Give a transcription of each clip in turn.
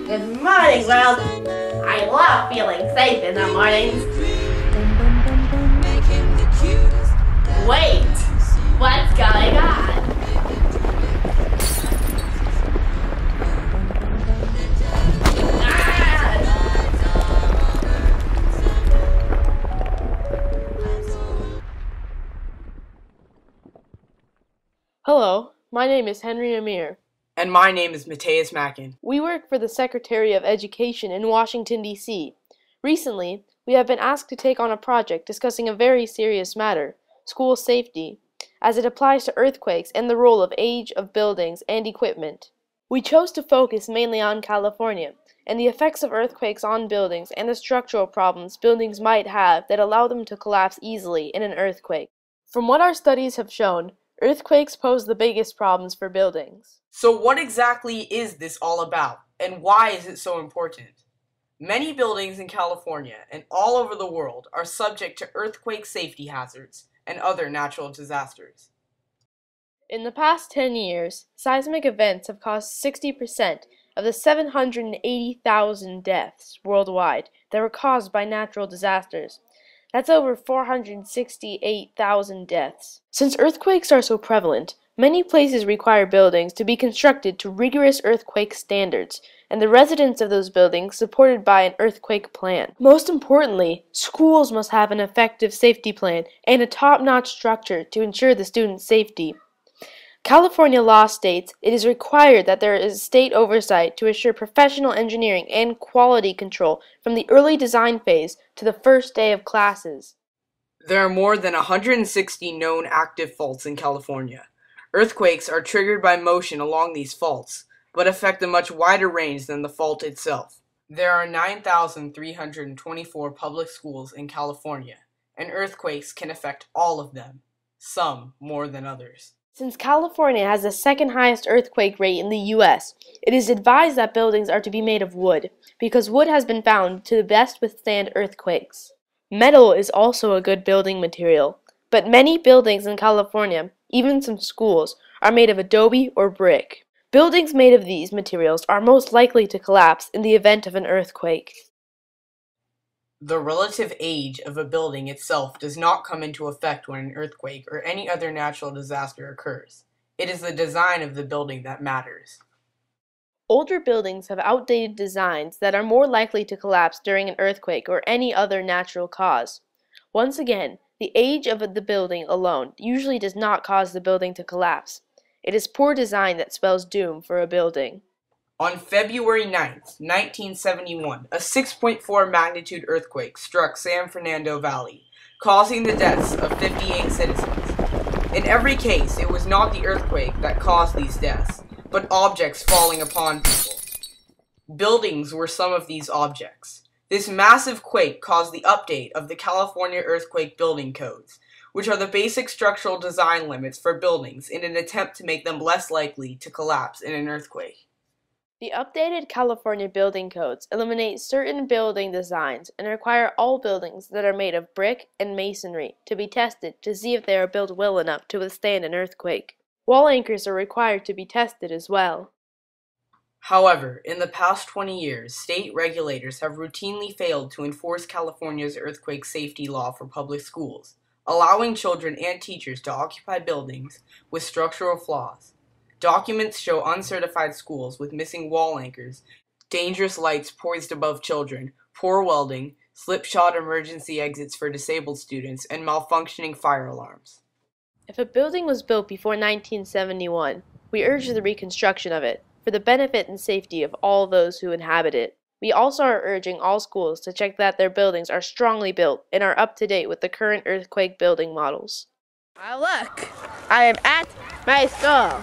Good morning, world! I love feeling safe in the mornings. Wait! What's going on? Hello, my name is Henry Amir. And my name is Mateus Mackin. We work for the Secretary of Education in Washington, D.C. Recently, we have been asked to take on a project discussing a very serious matter, school safety, as it applies to earthquakes and the role of age of buildings and equipment. We chose to focus mainly on California and the effects of earthquakes on buildings and the structural problems buildings might have that allow them to collapse easily in an earthquake. From what our studies have shown, earthquakes pose the biggest problems for buildings. So what exactly is this all about, and why is it so important? Many buildings in California and all over the world are subject to earthquake safety hazards and other natural disasters. In the past 10 years, seismic events have caused 60% of the 780,000 deaths worldwide that were caused by natural disasters. That's over 468,000 deaths. Since earthquakes are so prevalent, many places require buildings to be constructed to rigorous earthquake standards, and the residents of those buildings supported by an earthquake plan. Most importantly, schools must have an effective safety plan and a top-notch structure to ensure the students' safety. California law states it is required that there is state oversight to assure professional engineering and quality control from the early design phase to the first day of classes. There are more than 160 known active faults in California. Earthquakes are triggered by motion along these faults, but affect a much wider range than the fault itself. There are 9,324 public schools in California, and earthquakes can affect all of them, some more than others. Since California has the second highest earthquake rate in the U.S., it is advised that buildings are to be made of wood, because wood has been found to best withstand earthquakes. Metal is also a good building material, but many buildings in California, even some schools, are made of adobe or brick. Buildings made of these materials are most likely to collapse in the event of an earthquake. The relative age of a building itself does not come into effect when an earthquake or any other natural disaster occurs. It is the design of the building that matters. Older buildings have outdated designs that are more likely to collapse during an earthquake or any other natural cause. Once again, the age of the building alone usually does not cause the building to collapse. It is poor design that spells doom for a building. On February 9th, 1971, a 6.4 magnitude earthquake struck San Fernando Valley, causing the deaths of 58 citizens. In every case, it was not the earthquake that caused these deaths, but objects falling upon people. Buildings were some of these objects. This massive quake caused the update of the California Earthquake Building Codes, which are the basic structural design limits for buildings in an attempt to make them less likely to collapse in an earthquake. The updated California building codes eliminate certain building designs and require all buildings that are made of brick and masonry to be tested to see if they are built well enough to withstand an earthquake. Wall anchors are required to be tested as well. However, in the past 20 years, state regulators have routinely failed to enforce California's earthquake safety law for public schools, allowing children and teachers to occupy buildings with structural flaws. Documents show uncertified schools with missing wall anchors, dangerous lights poised above children, poor welding, slipshod emergency exits for disabled students, and malfunctioning fire alarms. If a building was built before 1971, we urge the reconstruction of it, for the benefit and safety of all those who inhabit it. We also are urging all schools to check that their buildings are strongly built and are up to date with the current earthquake building models. Oh, look! I am at my school!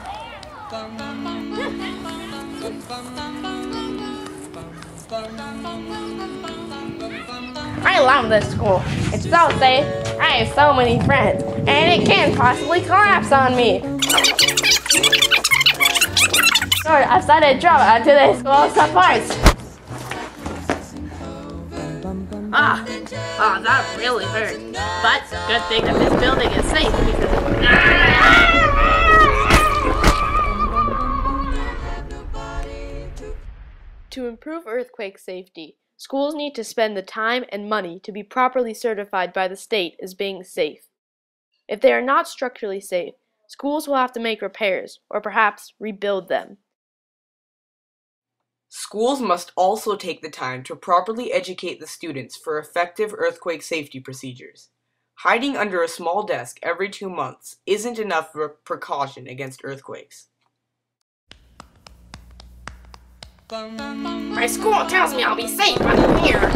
I love this school. It's so safe. I have so many friends, and it can't possibly collapse on me. Sorry, I've started drama to this school supports. Oh, that really hurt. But good thing that this building is safe because To improve earthquake safety, schools need to spend the time and money to be properly certified by the state as being safe. If they are not structurally safe, schools will have to make repairs or perhaps rebuild them. Schools must also take the time to properly educate the students for effective earthquake safety procedures. Hiding under a small desk every 2 months isn't enough precaution against earthquakes. my school tells me I'll be safe under here.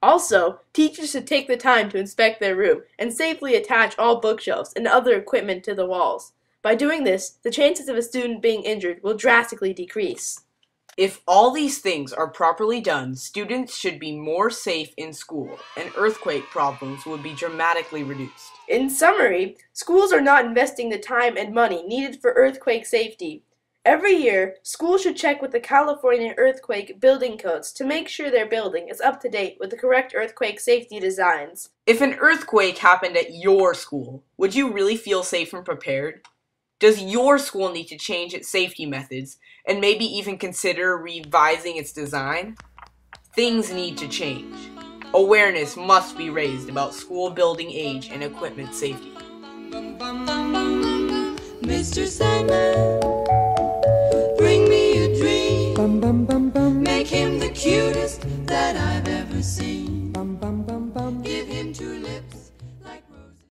Also, teachers should take the time to inspect their room and safely attach all bookshelves and other equipment to the walls. By doing this, the chances of a student being injured will drastically decrease. If all these things are properly done, students should be more safe in school, and earthquake problems will be dramatically reduced. In summary, schools are not investing the time and money needed for earthquake safety. Every year, schools should check with the California Earthquake Building Codes to make sure their building is up to date with the correct earthquake safety designs. If an earthquake happened at your school, would you really feel safe and prepared? Does your school need to change its safety methods and maybe even consider revising its design? Things need to change. Awareness must be raised about school building age and equipment safety. Mr. Sandman.